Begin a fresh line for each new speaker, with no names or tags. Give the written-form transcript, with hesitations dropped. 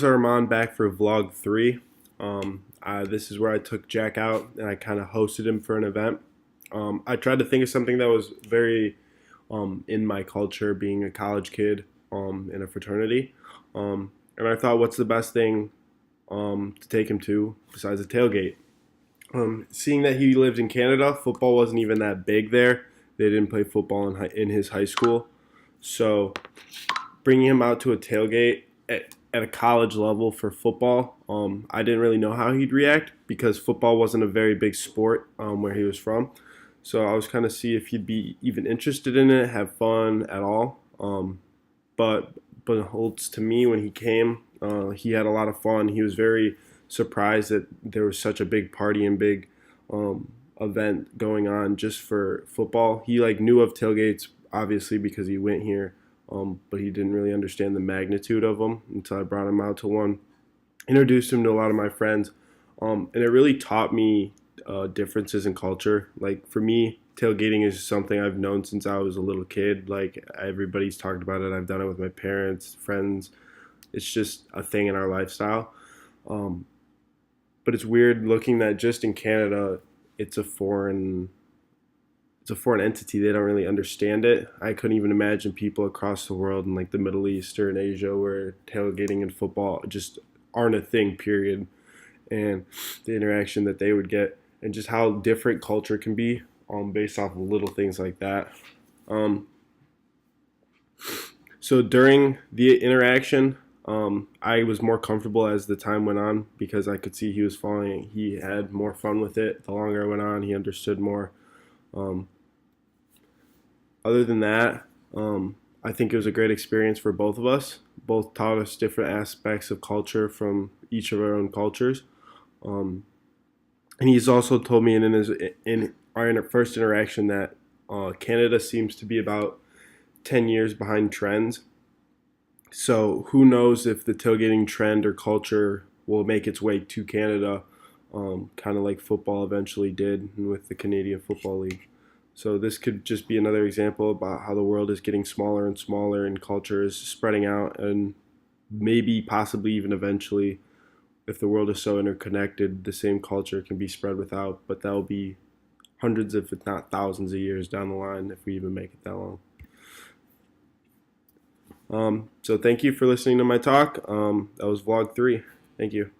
Armand back for vlog 3. This is where I took Jack out and I kind of hosted him for an event. I tried to think of something that was very in my culture, being a college kid in a fraternity. And I thought, what's the best thing to take him to besides a tailgate? Seeing that he lived in Canada, football wasn't even that big there. They didn't play football in his high school. So bringing him out to a tailgate at a college level for football, I didn't really know how he'd react because football wasn't a very big sport where he was from. So I was kind of see if he'd be even interested in it, have fun at all. But holds to me when he came, he had a lot of fun. He was very surprised that there was such a big party and big event going on just for football. He knew of tailgates obviously because he went here, but he didn't really understand the magnitude of them until I brought him out to one. Introduced him to a lot of my friends, and it really taught me differences in culture. Like for me, tailgating is something I've known since I was a little kid. Like everybody's talked about it. I've done it with my parents, friends. It's just a thing in our lifestyle. But it's weird looking that just in Canada, it's a foreign entity. They don't really understand it. I couldn't even imagine people across the world in the Middle East or in Asia where tailgating and football just aren't a thing, period. And the interaction that they would get and just how different culture can be based off of little things like that. So during the interaction, I was more comfortable as the time went on because I could see he was falling. He had more fun with it. The longer it went on, he understood more. Other than that, I think it was a great experience for both of us. Both taught us different aspects of culture from each of our own cultures. And he's also told me in our first interaction that Canada seems to be about 10 years behind trends. So who knows if the tailgating trend or culture will make its way to Canada, kind of like football eventually did with the Canadian Football League. So this could just be another example about how the world is getting smaller and smaller and culture is spreading out, and maybe possibly even eventually, if the world is so interconnected, the same culture can be spread without, but that will be hundreds if not thousands of years down the line if we even make it that long. So thank you for listening to my talk. That was vlog 3. Thank you.